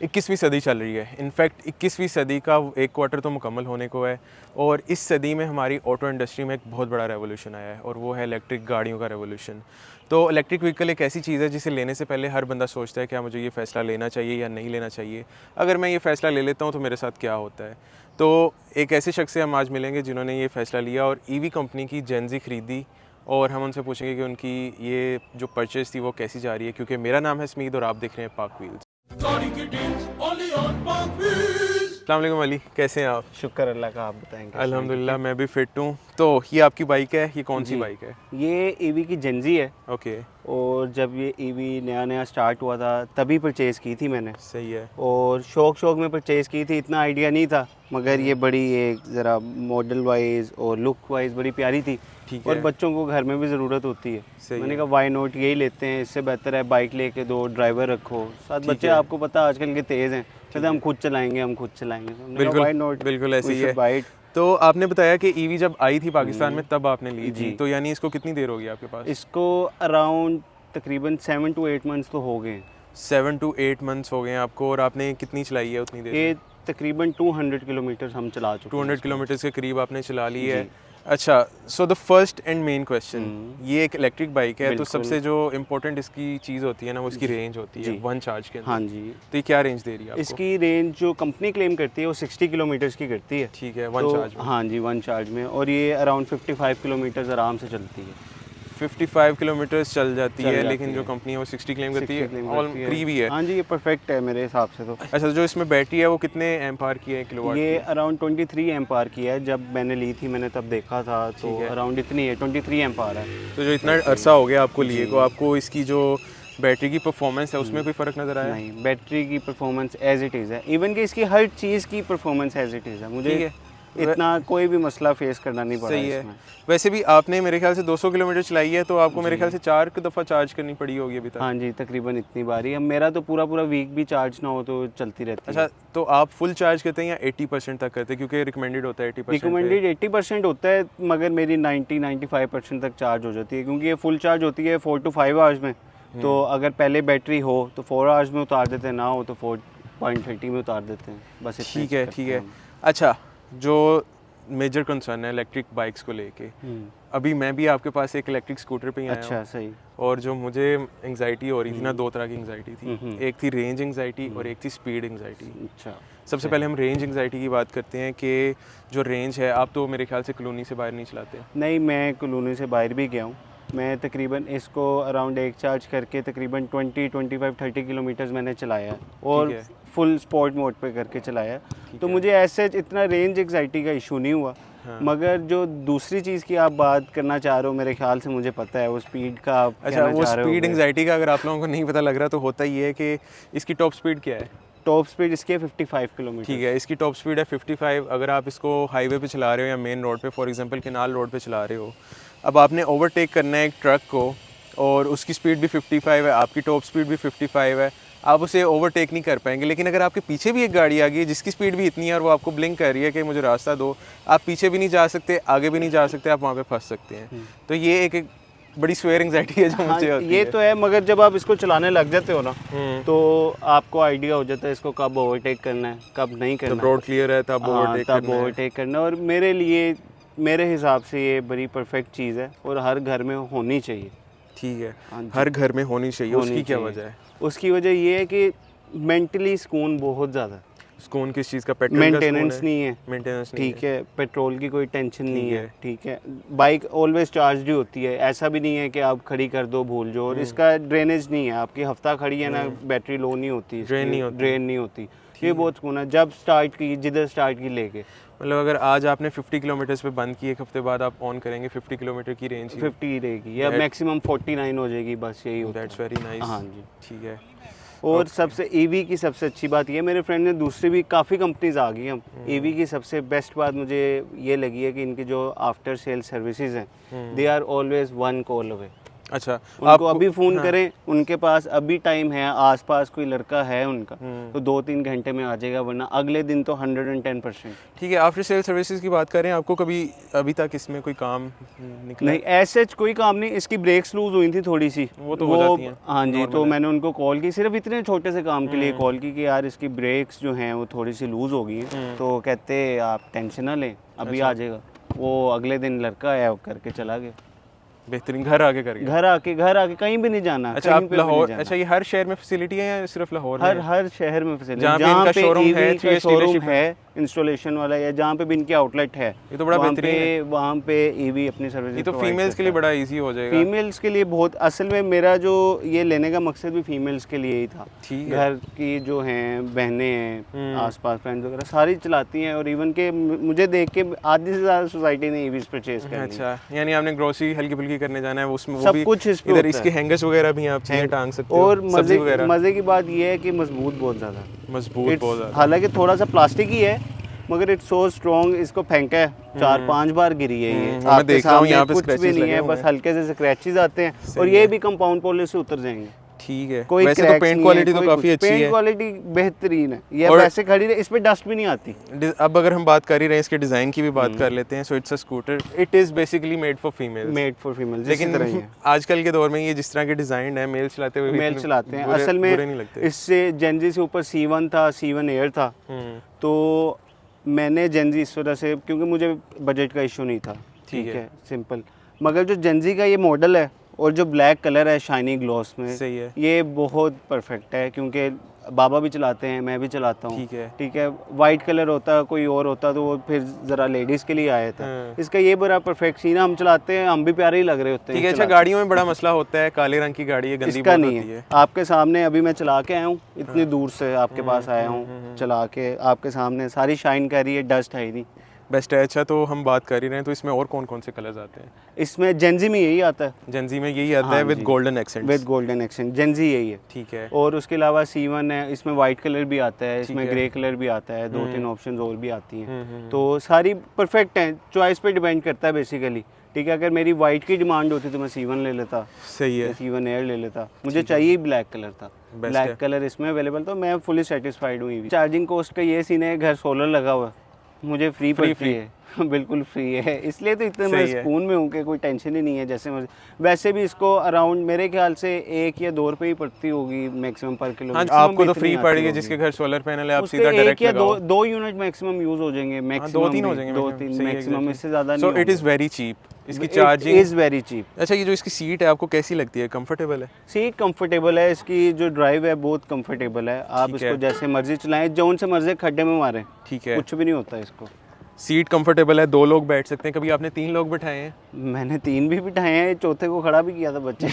21वीं सदी चल रही है। इनफैक्ट 21वीं सदी का एक क्वार्टर तो मुकम्मल होने को है और इस सदी में हमारी ऑटो इंडस्ट्री में एक बहुत बड़ा रेवोल्यूशन आया है और वो है इलेक्ट्रिक गाड़ियों का रेवोल्यूशन। तो इलेक्ट्रिक व्हीकल एक ऐसी चीज़ है जिसे लेने से पहले हर बंदा सोचता है क्या मुझे ये फ़ैसला लेना चाहिए या नहीं लेना चाहिए, अगर मैं ये फ़ैसला ले लेता हूँ तो मेरे साथ क्या होता है। तो एक ऐसे शख्स से हम आज मिलेंगे जिन्होंने ये फ़ैसला लिया और ईवी कंपनी की जेनज़ी ख़रीदी और हम उनसे पूछेंगे कि उनकी ये जो परचेज़ थी वो कैसी जा रही है। क्योंकि मेरा नाम है स्मीद और आप देख रहे हैं पाक व्हील्स। अस्सलाम वालेकुम अली, कैसे हैं आप? शुक्र अल्लाह का, आप बताएं। अल्हम्दुलिल्लाह मैं भी फ़िट हूँ। तो ये आपकी बाइक है, ये कौन सी बाइक है? ये ईवी की जेनज़ी है। ओके, और जब ये ईवी नया स्टार्ट हुआ था तभी परचेज़ की थी मैंने। सही है। और शौक में परचेज़ की थी, इतना आइडिया नहीं था, मगर ये बड़ी एक ज़रा मॉडल वाइज और लुक वाइज बड़ी प्यारी थी। ठीक और है, बच्चों को घर में भी ज़रूरत होती है। सही मैंने है। कहा वाई नॉट यही लेते हैं, इससे बेहतर है बाइक लेके दो, ड्राइवर रखो साथ। ठीक बच्चे है। आपको पता आजकल के तेज़ हैं, कहते हम खुद चलाएंगे बिल्कुल, वाई नॉट, बिल्कुल ऐसे ही है। बाइट। तो आपने बताया कि ईवी जब आई थी पाकिस्तान में तब आपने ली थी, जी। तो यानी इसको कितनी देर हो गई आपके पास? इसको अराउंड तकरीबन 7 to 8 मंथ्स तो हो गए हैं। 7 to 8 मंथ्स हो गए हैं आपको और आपने कितनी चलाई है उतनी देर ये में? तकरीबन 200 किलोमीटर हम चला चुके हैं। 200 किलोमीटर के करीब आपने चला ली है। जी। अच्छा, so the first and main question, ये एक इलेक्ट्रिक बाइक है तो बिल्कुल। सबसे जो इम्पोर्टेंट इसकी चीज़ होती है ना वो इसकी रेंज होती है जी। वन चार्ज के अंदर। हाँ जी, तो ये क्या रेंज दे रही है आपको? इसकी रेंज जो कंपनी क्लेम करती है वो 60 किलोमीटर्स की करती है। ठीक है, वन तो चार्ज में। हाँ जी, वन चार्ज में। और ये अराउंड 55 किलोमीटर आराम से चलती है। 55 किलोमीटर चल जाती चल है, जाती लेकिन है। जो कंपनी है वो 60 क्लेम करती 60 है, क्लेम ऑल करती करीब ही है। हाँ जी, ये परफेक्ट है मेरे हिसाब से तो। अच्छा, जो इसमें बैटरी है वो कितने एम्पायर की है, किलोवाट ये की? अराउंड 23 एम्पायर की है। जब मैंने ली थी मैंने तब देखा था, तो ठीक है। अराउंड इतनी है, 23 एम्पायर है। तो जो इतना अरसा हो गया आपको लिए को, आपको इसकी जो बैटरी की परफॉर्मेंस है उसमें कोई फ़र्क नज़र आया? नहीं, बैटरी की परफॉर्मेंस एज इट इज़ है। इवन कि इसकी हर चीज़ की परफॉर्मेंस एज इट इज़ है। मुझे ठीक है, इतना कोई भी मसला फेस करना नहीं पड़ा सही है। इसमें। वैसे भी आपने मेरे ख्याल से 200 किलोमीटर चलाई है तो आपको मेरे ख्याल से 4 दफ़ा चार्ज करनी पड़ी होगी अभी तक। हाँ जी, तकरीबन इतनी बारी। अब मेरा तो पूरा वीक भी चार्ज ना हो तो चलती रहती है। अच्छा, तो आप फुल चार्ज करते हैं या 80% तक करते हैं? क्योंकि रिकमेंडेड होता है 80%। रिकमेंडेड 80% होता है, मगर मेरी 90-95% तक चार्ज हो जाती है, क्योंकि ये फुल चार्ज होती है 4 to 5 आवर्स में। तो अगर पहले बैटरी हो तो 4 आवर्स में उतार देते हैं, ना हो तो 4.30 में उतार देते हैं। बस इतना ठीक है, करते ठीक हैं है। हम। अच्छा, जो मेजर कंसर्न है इलेक्ट्रिक बाइक्स को लेके, अभी मैं भी आपके पास एक इलेक्ट्रिक स्कूटर पे ही आया अच्छा, हूँ सही। और जो मुझे एंग्जाइटी हो रही थी ना, दो तरह की एंग्जाइटी थी। एक थी रेंज एंग्जाइटी और एक थी स्पीड एंग्जाइटी। अच्छा, सबसे पहले हम रेंज एंग्जाइटी की बात करते हैं कि जो रेंज है, आप तो मेरे ख्याल से कॉलोनी से बाहर नहीं चलाते। नहीं, मैं कॉलोनी से बाहर भी गया हूँ। मैं तकरीबन इसको अराउंड एक चार्ज करके तकरीबन 20-25-30 किलोमीटर्स मैंने चलाया है और है। फुल स्पोर्ट मोड पे करके चलाया है। तो मुझे ऐसे इतना रेंज एग्जाइटी का इशू नहीं हुआ। हाँ। मगर जो दूसरी चीज़ की आप बात करना चाह रहे हो, मेरे ख्याल से मुझे पता है वो स्पीड का आप अच्छा, कहना वो चाह रहे स्पीड होगे। एंग्जाइटी का अगर आप लोगों को नहीं पता लग रहा तो होता ही है कि इसकी टॉप स्पीड क्या है। टॉप स्पीड इसकी है 55 किलोमीटर। ठीक है, इसकी टॉप स्पीड है 55। अगर आप इसको हाईवे पे चला रहे हो या मेन रोड पे, फॉर एग्जांपल केनाल रोड पे चला रहे हो, अब आपने ओवरटेक करना है एक ट्रक को और उसकी स्पीड भी 55 है, आपकी टॉप स्पीड भी 55 है, आप उसे ओवरटेक नहीं कर पाएंगे। लेकिन अगर आपके पीछे भी एक गाड़ी आ गई है जिसकी स्पीड भी इतनी है और वो आपको ब्लिंक कर रही है कि मुझे रास्ता दो, आप पीछे भी नहीं जा सकते, आगे भी नहीं जा सकते, आप वहाँ पे फंस सकते हैं। तो ये एक बड़ी स्वेयर एंग्जाइटी है जो हाँ, मुझे होती ये है। तो है, मगर जब आप इसको चलाने लग जाते हो ना, हम्म। तो आपको आइडिया हो जाता है इसको कब ओवरटेक करना है, कब नहीं करना जब है। रोड क्लियर है तब हाँ, ओवरटेक तब करना है। ओवरटेक करना। और मेरे लिए, मेरे हिसाब से ये बड़ी परफेक्ट चीज़ है और हर घर में होनी चाहिए। ठीक है, हाँ जी। हर घर में होनी चाहिए। होनी उसकी क्या चाहिए। वजह है? उसकी वजह ये है कि मेंटली सुकून बहुत ज़्यादा है। सुकून किस चीज़ का? पेट्रोल का मेंटेनेंस नहीं है। मेंटेनेंस नहीं ठीक है, पेट्रोल की कोई टेंशन नहीं ठीक है। है। ठीक है, बाइक ऑलवेज चार्ज होती है, ऐसा भी नहीं है कि आप खड़ी कर दो भूल जाओ। और इसका ड्रेनेज नहीं है, आपकी हफ्ता खड़ी है ना, बैटरी लो नहीं होती, ड्रेन नहीं होती। ड्रेन नहीं होती। ये बहुत सुकून है जब स्टार्ट की, जिधर स्टार्ट की लेके। मतलब अगर आज आपने 50 किलोमीटर्स पे बंद की, एक हफ्ते बाद आप ऑन करेंगे 50 किलोमीटर की रेंज ही। 50 रहेगी या मैक्सिमम 49 हो जाएगी, बस यही होता है। That's very nice. हाँ जी। ठीक है। और सबसे ईवी की सबसे अच्छी बात ये, मेरे फ्रेंड ने दूसरी भी काफ़ी कंपनीज आ गई हैं, ईवी की सबसे बेस्ट बात मुझे ये लगी है कि इनकी जो आफ्टर सेल सर्विसेज हैं, they are always 1 call away. अच्छा, उनको आपको अभी फ़ोन हाँ, करें, उनके पास अभी टाइम है, आसपास कोई लड़का है उनका, तो 2-3 घंटे में आ जाएगा, वरना अगले दिन तो 110%। ठीक है। आफ्टर सेल सर्विसेज की बात करें, आपको कभी अभी तक इसमें कोई काम निकला नहीं, है? ऐसे कोई काम नहीं, इसकी ब्रेक्स लूज़ हुई थी थोड़ी सी, वो तो हो जाती हैं, हाँ जी, तो नॉर्मल है। मैंने उनको कॉल की, सिर्फ इतने छोटे से काम के लिए कॉल की कि यार इसकी ब्रेक्स जो हैं वो थोड़ी सी लूज़ हो गई हैं, तो कहते आप टेंशन ना लें, अभी आ जाएगा। वो अगले दिन लड़का आया, वो करके चला गया। बेहतरीन, घर आके कर गया। घर आके कहीं भी नहीं जाना, अच्छा, कहीं आप पे भी नहीं लाहौर, जाना। अच्छा ये हर शहर में फैसिलिटी है या सिर्फ लाहौर में हर है? हर शहर में फैसिलिटी, जहाँ पे जहाँ इनका पे शोरूम है, ईवी का 3S शोरूम डीलरशिप है। है इंस्टॉलेशन वाला, या जहाँ पे भी इनकी आउटलेट है, ये तो बड़ा बेहतरीन है। वहाँ पे ईवी अपनी सर्विस ये तो फीमेल्स के लिए बड़ा इजी हो जाएगा। फीमेल्स के लिए बहुत, असल में मेरा जो ये लेने का मकसद भी फीमेल्स के लिए ही था। ठीक है। घर की जो हैं बहनें हैं, आसपास फ्रेंड्स वगैरह सारी चलाती हैं, और इवन के मुझे देख के आधी से ज़्यादा सोसाइटी ने ईवीज परचेज कर ली। अच्छा, यानी आपने ग्रोसरी हल्की फुल्की करने जाना है, उसमें वो सब भी कुछ इस पे इधर होता इसके है। हैंगर्स वगैरह भी आप चीज़ें टांग सकते हो, और सब्जी वगैरह मज़े की बात ये है कि मजबूत बहुत ज़्यादा, मजबूत बहुत ज़्यादा। हालांकि थोड़ा सा प्लास्टिक ही है, मगर इट्स सो स्ट्रॉन्ग, इसको फेंका है 4-5 बार गिरी है ये, मैं देख रहा हूँ सामने यहाँ पे कुछ भी scratches नहीं लगे है, हुए बस हैं। हल्के से स्क्रैचेस आते हैं, और ये भी कंपाउंड पॉलिश से उतर जाएंगे। ठीक है। कोई वैसे तो cracks पेंट नहीं क्वालिटी है, तो कोई काफ़ी कुछ। अच्छी पेंट है। क्वालिटी बेहतरीन है, ये और- वैसे खड़ी रहे, इस पे डस्ट भी नहीं आती। अब अगर हम बात कर ही रहे हैं इसके डिज़ाइन की भी बात कर लेते हैं। So it's a scooter, it is basically made for females. Made for female, लेकिन तरह ही है। आजकल के दौर में ये जिस तरह के डिज़ाइन है, मेल चलाते हुए भी मेल इतने चलाते हैं, बुरे- असल बुरे नहीं में लगते। इससे जेनजी से ऊपर C1 था, C1 एयर था, तो मैंने जेनजी इस वजह से, क्योंकि मुझे बजट का इशू नहीं था, ठीक है, सिंपल। मगर जो जेनजी का ये मॉडल है, और जो ब्लैक कलर है शाइनी ग्लॉस में, सही है। ये बहुत परफेक्ट है, क्योंकि बाबा भी चलाते हैं, मैं भी चलाता हूँ, ठीक है। वाइट कलर होता, कोई और होता तो वो फिर ज़रा लेडीज़ के लिए आया था। इसका ये बड़ा परफेक्ट सीन है, हम चलाते हैं, हम भी प्यारे ही लग रहे होते हैं। ठीक है। अच्छा, गाड़ियों में बड़ा मसला होता है, काले रंग की गाड़ी है, गंदी इसका बहुत नहीं होती है। आपके सामने अभी मैं चला के आया हूँ, इतनी दूर से आपके पास आया हूँ, चला के आपके सामने, सारी शाइन कर रही है, डस्ट है ही नहीं। बेस्ट है। अच्छा, तो हम बात कर ही रहे हैं, तो इसमें और कौन कौन से कलर्स आते हैं? इसमें जेनजी में यही आता है, जेनजी में यही आता हाँ है with G. Golden accent. With golden accent, Gen Z यही है। ठीक है। और उसके अलावा C1 है, इसमें वाइट कलर भी आता है, इसमें है। ग्रे कलर भी आता है, 2-3 ऑप्शन और भी आती हैं, तो सारी परफेक्ट हैं, चॉइस पे डिपेंड करता है बेसिकली, ठीक है। अगर मेरी वाइट की डिमांड होती तो मैं C1 ले लेता, सही है। C1 एयर ले लेता, मुझे चाहिए ही ब्लैक कलर था, Best ब्लैक है। कलर इसमें अवेलेबल, तो मैं फुली सेटिस्फाइड हूँ। EV चार्जिंग कॉस्ट का ये सीन है, घर सोलर लगा हुआ है, मुझे फ्री पड़ती है बिल्कुल फ्री है, इसलिए तो इतने मैं सही है। सुकून में हूँ कि कोई टेंशन ही नहीं है। जैसे वैसे भी इसको अराउंड मेरे ख्याल से 1 या 2 रुपये ही पड़ती होगी मैक्सिमम पर किलो। हाँ, आपको तो फ्री पड़ गई, जिसके घर सोलर पैनल है आप सीधा डायरेक्ट लगाओ। 2 यूनिट मैक्सिमम यूज हो जाएंगे, मैक्सिमम 2-3 हो जाएंगे, 2-3 मैक्सिमम, इससे ज़्यादा नहीं। So it is very cheap. इसकी चार्जिंग इज़ वेरी चीप। अच्छा, ये जो इसकी सीट है आपको कैसी लगती है? कंफर्टेबल है? सीट कंफर्टेबल है, इसकी जो ड्राइव है बहुत कंफर्टेबल है, आप ठीक इसको है। जैसे मर्जी चलाएं, जौन से मर्जी खड्डे में मारें, ठीक है। कुछ भी नहीं होता इसको। सीट कंफर्टेबल है, 2 लोग बैठ सकते हैं। कभी आपने 3 लोग बिठाए हैं? मैंने 3 भी बिठाए हैं, चौथे को खड़ा भी किया था बच्चे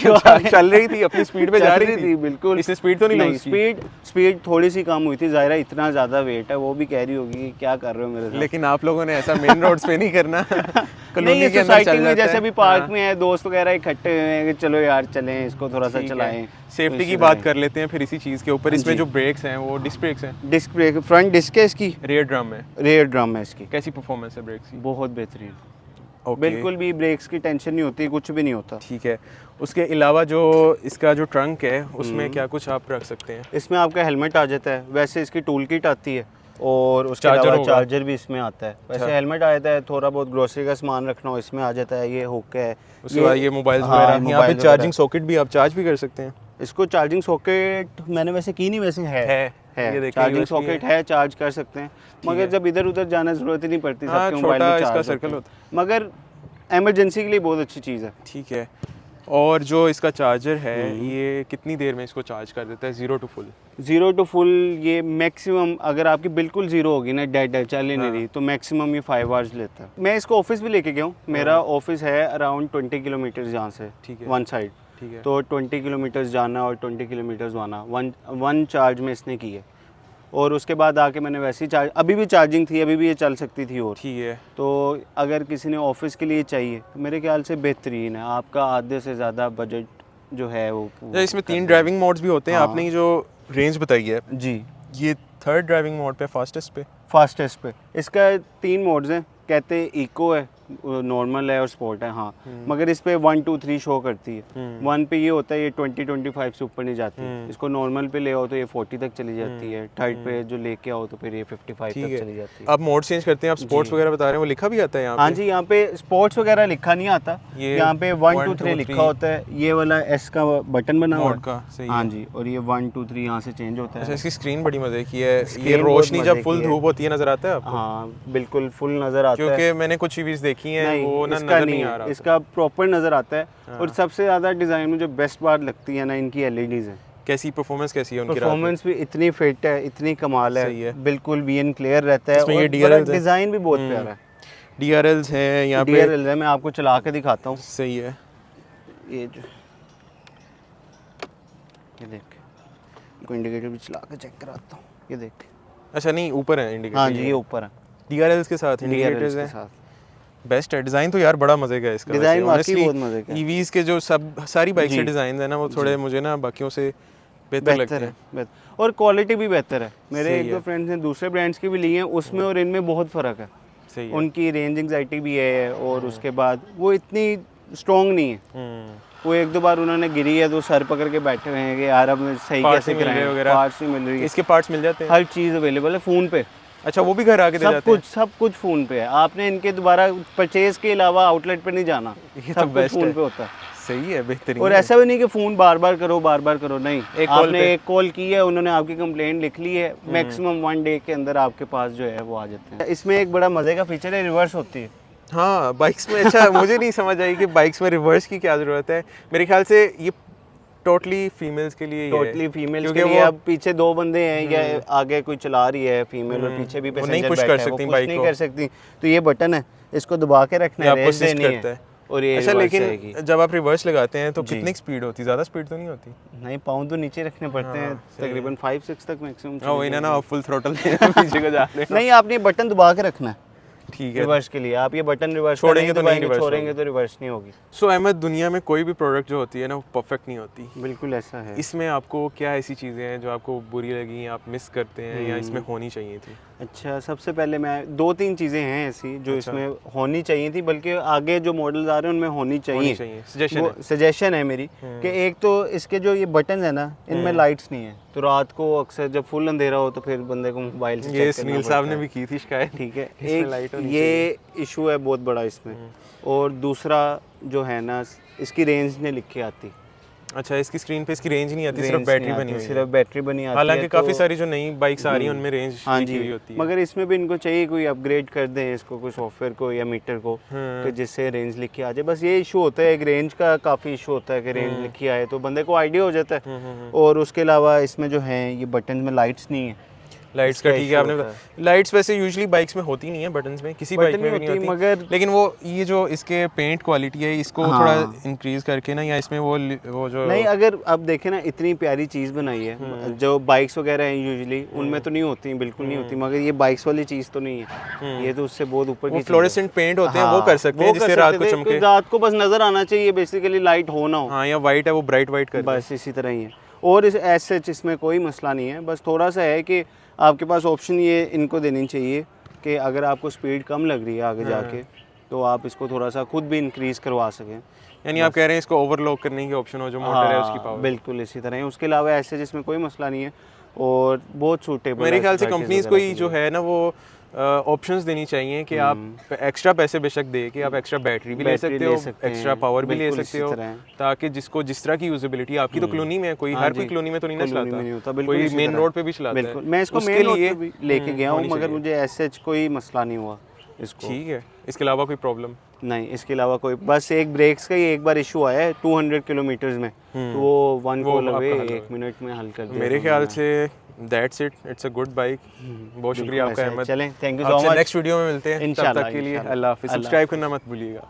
चल रही थी, अपनी स्पीड पे जा रही थी बिल्कुल। इसने स्पीड तो नहीं लूज की? स्पीड थोड़ी सी कम हुई थी, ज़ाहिर इतना ज़्यादा वेट है, वो भी कह रही होगी कि क्या कर रहे हो मेरे साथ। लेकिन आप लोगों ने ऐसा मेन रोड्स पे नहीं करना। नहीं, कॉलोनी के अंदर सोसाइटी चल में जाता जैसे है। अभी पार्क हाँ, में है, दोस्त वगैरह इकट्ठे हुए हैं कि चलो यार चलें, इसको थोड़ा सा ठीक है। चलाएं। सेफ्टी तो की इससे बात चलाएं। कर लेते हैं फिर इसी चीज़ के ऊपर। इसमें जी। जो ब्रेक्स हैं वो डिस्क ब्रेक्स हैं, डिस्क ब्रेक, फ्रंट डिस्क है इसकी, रियर ड्रम है। रेयर ड्रम है इसकी, कैसी परफॉर्मेंस है ब्रेक्स की? बहुत बेहतरीन, ओके, बिल्कुल भी ब्रेक्स की टेंशन नहीं होती, कुछ भी नहीं होता। ठीक है। उसके अलावा जो इसका जो ट्रंक है उसमें क्या कुछ आप रख सकते हैं? इसमें आपका हेलमेट आ जाता है, वैसे इसकी टूल किट आती है, और उसके चार्जर अलावा होगा। चार्जर भी इसमें आता है। वैसे हेलमेट आ जाता है, थोड़ा बहुत ग्रोसरी का सामान रखना हो इसमें आ जाता है, ये हुक है। उसके बाद ये मोबाइल हाँ, वगैरह, यहाँ पे मोबाइल चार्जिंग सॉकेट भी आप चार्ज भी कर सकते हैं। इसको चार्जिंग सॉकेट मैंने वैसे की नहीं, वैसे है ये देखिए, चार्जिंग USB सॉकेट है, चार्ज कर सकते हैं, मगर जब इधर उधर जाना ज़रूरत ही नहीं पड़ती, हाँ, सबके मोबाइल छोटा में इसका चार्ज सर्कल होता है। मगर एमरजेंसी के लिए बहुत अच्छी चीज़ है। ठीक है। और जो इसका चार्जर है ये कितनी देर में इसको चार्ज कर देता है 0 to full? 0 to full ये मैक्सिमम, अगर आपकी बिल्कुल ज़ीरो होगी ना, डेड चल ही नहीं रही, तो मैक्सिमम ये 5 आवर्स लेता है। मैं इसको ऑफिस भी लेके गया हूँ, मेरा ऑफिस है अराउंड 20 किलोमीटर यहाँ से, ठीक है। वन साइड, ठीक है। तो 20 किलोमीटर्स जाना और 20 किलोमीटर्स आना, वन चार्ज में इसने की है। और उसके बाद आके मैंने वैसे ही चार्ज, अभी भी चार्जिंग थी, अभी भी ये चल सकती थी। और ठीक है। तो अगर किसी ने ऑफिस के लिए चाहिए तो मेरे ख्याल से बेहतरीन है, आपका आधे से ज़्यादा बजट जो है वो इसमें 3 ड्राइविंग मोड्स भी होते हैं। हाँ। आपने ये जो रेंज बताई है जी, ये 3rd ड्राइविंग मोड पे, फास्टेस्ट पे? फास्टेस्ट पे इसका 3 मोड्स हैं, कहते हैं इको है, नॉर्मल है और स्पोर्ट है, हाँ, मगर इस पे 1 2 3 शो करती है। 1 पे ये होता है ये 20-25 से ऊपर नहीं जाती, इसको नॉर्मल पे ले आओ तो ये 40 तक चली जाती है, थर्ड पे जो लेके आओ तो फिर ये 55 तक चली जाती है। आप मोड चेंज करते हैं, आप स्पोर्ट्स वगैरह बता रहे हैं, वो लिखा भी आता है यहाँ पे? हाँ जी, यहाँ पे स्पोर्ट्स वगैरह लिखा नहीं आता, ये यहाँ पे 1 2 3 लिखा होता है, ये वाला एस का बटन बना हुआ का, सही हाँ जी, और ये 1 2 3 यहाँ से चेंज होता है। अच्छा, इसकी स्क्रीन बड़ी मजे की है, ये स्क्रीन रोशनी बहुत जब मजे फुल की है। धूप होती है नजर आता है आपको? हाँ बिल्कुल फुल नज़र आता है, क्योंकि मैंने कुछ टीवीज देखी हैं वो ना इसका नजर नहीं आ रहा। इसका प्रॉपर नज़र आता है। और सबसे ज़्यादा डिज़ाइन में जो बेस्ट बात लगती है ना, इनकी एलईडीज़ हैं। कैसी परफॉर्मेंस कैसी है उनकी? परफॉर्मेंस भी इतनी फिट है, इतनी कमाल सही है। है, बिल्कुल वीएन क्लियर रहता है, इसमें ये और DRLs है। डिज़ाइन भी बहुत प्यारा है। DRLs हैं यहाँ पे, DRL है, मैं आपको चला के दिखाता हूँ। सही है। ये जो ये देख, इसको इंडिकेटर भी चला के चेक कराता हूँ, ये देख। अच्छा नहीं, ऊपर है इंडिकेटर? हाँ जी, ये ऊपर है, DRLs के साथ इंडिकेटर्स DRLs के हैं, साथ। बेस्ट है। डिज़ाइन तो यार बड़ा मजे का है इसका, डिज़ाइन वाकई बहुत मजे का है। EVs के जो सब सारी बाइक जी। के डिज़ाइन है ना, वो थोड़े मुझे ना बाकियों से बेहतर लगते हैं। बेहतर, और क्वालिटी भी बेहतर है। मेरे सही एक दो है। फ्रेंड्स ने दूसरे ब्रांड्स की भी ली हैं, उसमें और इनमें बहुत फ़र्क है। सही है। उनकी रेंज एंग्जाइटी भी है, और उसके बाद वो इतनी स्ट्रॉन्ग नहीं है। वो एक दो बार उन्होंने गिरी है तो सर पकड़ के बैठे हुए हैं कि यार अब सही Parts कैसे नहीं मिल रहे कराएं, वगैरह। पार्ट्स नहीं मिल रही है। इसके पार्ट्स मिल जाते हैं? हर चीज़ अवेलेबल है फ़ोन पे, अच्छा, वो भी घर आके दे जाते हैं? सब कुछ फ़ोन पे है। आपने इनके दोबारा परचेज के अलावा आउटलेट पे नहीं जाना, ये तो सब कुछ बेस्ट फ़ोन है। पे होता है। सही है, बेहतरीन। और ऐसा भी नहीं कि फ़ोन बार बार करो, नहीं, एक कॉल आपने पे। एक कॉल की है, उन्होंने आपकी कंप्लेंट लिख ली है, मैक्सिमम 1 डे के अंदर आपके पास जो है वो आ जाते हैं। इसमें एक बड़ा मज़े का फीचर है, रिवर्स होती है। हाँ, बाइक्स में। अच्छा, मुझे नहीं समझ आई कि बाइक्स में रिवर्स की क्या ज़रूरत है। मेरे ख्याल से ये टोटली फीमेल्स के लिए ही है। टोटली फीमेल्स क्योंकि के लिए। वो अब पीछे दो बंदे हैं या आगे कोई चला रही है फीमेल और पीछे भी वो नहीं पैसेंजर push बैठा कर है, वो सकती push बाइक नहीं को। कर सकती, तो ये बटन है, इसको दबा के रखना ये है, आपको रेस असिस्ट देनी करता है, है। और ये अच्छा, reverse जाएगी। लेकिन जब आप रिवर्स लगाते हैं तो जी। कितनी स्पीड होती है? ज़्यादा स्पीड तो नहीं होती? नहीं, पाँव तो नीचे रखने पड़ते हैं, तकरीबन 5-6 तक मैक्सिमम। हाँ, वही ना, फुल थ्रोटल पीछे को जा रहे हैं। नहीं, आपने बटन दबा के रखना है ठीक है। रिवर्स के लिए। आप ये बटन रिवर्स छोड़ेंगे तो नहीं reverse छोड़ेंगे तो रिवर्स नहीं होगी। सो अहमद, दुनिया में कोई भी प्रोडक्ट जो होती है ना, वो परफेक्ट नहीं होती। बिल्कुल ऐसा है। इसमें आपको क्या ऐसी चीज़ें हैं जो आपको बुरी लगी, आप मिस करते हैं, या इसमें होनी चाहिए थी? अच्छा, सबसे पहले मैं 2-3 चीज़ें हैं ऐसी जो इसमें होनी चाहिए थी, बल्कि आगे जो मॉडल्स आ रहे हैं उनमें होनी चाहिए। सजेशन है मेरी कि एक तो इसके जो ये बटन है ना, इनमें लाइट्स नहीं है, तो रात को अक्सर जब फुल अंधेरा हो तो फिर बंदे को मोबाइल से ये चेक करना सुनील साहब ने पड़ता भी की थी शिकायत। ठीक है, इसमें लाइट एक होनी ये इशू है बहुत बड़ा इसमें। और दूसरा जो है ना, इसकी रेंज नहीं लिखी आती। अच्छा, इसकी स्क्रीन पे इसकी रेंज नहीं आती, सिर्फ रेंज बैटरी नहीं बनी आती, हुई है। सिर्फ बैटरी बनी आती है। हालांकि काफ़ी तो- सारी जो नई बाइक्स आ रही हैं उनमें रेंज हाँ लिखी जी, हुई होती है। मगर इसमें भी इनको चाहिए कोई अपग्रेड कर दें इसको, कोई सॉफ्टवेयर को या मीटर को, कि जिससे रेंज लिखी आ जाए। बस ये इशू होता है, एक रेंज का काफ़ी इशू होता है कि रेंज लिखी आए तो बंदे को आइडिया हो जाता है। और उसके अलावा इसमें जो है ये बटन में लाइट्स नहीं है। लाइट्स का इसका ठीक है, issue आपने होता लाइट्स वैसे यूजुअली बाइक्स में होती नहीं है, बटन्स में किसी बाइक बटन में भी नहीं नहीं होती, होती, मगर लेकिन वो ये जो इसके पेंट क्वालिटी है इसको हाँ। थोड़ा इंक्रीज करके ना, या इसमें वो जो नहीं, अगर आप देखें ना, इतनी प्यारी चीज़ बनाई है। जो बाइक्स वगैरह हैं यूजुअली उनमें तो नहीं होती, बिल्कुल नहीं होती, मगर ये बाइक्स वाली चीज़ तो नहीं है, ये तो उससे बहुत ऊपर की वो चीज़ है। फ्लोरेसेंट पेंट होते हैं, वो हाँ, कर सकते हैं वो जिससे कर रात सकते को थे, चमके। क्योंकि रात को बस नज़र आना चाहिए, बेसिकली लाइट हो ना हो। हाँ, या वाइट है वो ब्राइट वाइट कर दे। बस इसी तरह ही है। और इस एज सच इसमें कोई मसला नहीं है, बस थोड़ा सा है कि आपके पास ऑप्शन ये इनको देनी चाहिए कि अगर आपको स्पीड कम लग रही है आगे जाके, तो आप इसको थोड़ा सा खुद भी इंक्रीज़ करवा सकें। यानी आप कह रहे हैं इसको ओवरलॉक करने की ऑप्शन हो, जो मोटर है उसकी पावर। बिल्कुल इसी तरह है। उसके अलावा ऐसे जिसमें कोई मसला नहीं है और बहुत सूटेबल। मेरे ख्याल से कंपनीज को ही जो है ना वो ऑप्शंस देनी चाहिए कि आप एक्स्ट्रा पैसे बेशक दे के आप एक्स्ट्रा बैटरी भी ले सकते हो, एक्स्ट्रा पावर भी ले सकते हो, ताकि जिसको जिस तरह की यूजेबिलिटी आपकी तो कॉलोनी में है, कोई हर कोई कॉलोनी में तो नहीं ना चलाता, कोई मेन रोड पे भी चलाता है। बिल्कुल, मैं इसको मेन रोड पे भी लेके गया हूँ, मगर मुझे ऐसे कोई मसला नहीं हुआ इसको। ठीक है, इसके अलावा कोई प्रॉब्लम नहीं, इसके अलावा कोई, बस एक ब्रेक्स का ही एक बार इशू आया है 200 किलोमीटर्स में, तो वो 1 कॉल अवे 1 मिनट में हल कर दिया। मेरे ख्याल से that's it, it's a good bike. बहुत शुक्रिया आपका अहमद। चलें, thank you so much. Next video में मिलते हैं, तब तक के लिए अल्लाह हाफिज़। सब्सक्राइब करना मत भूलिएगा।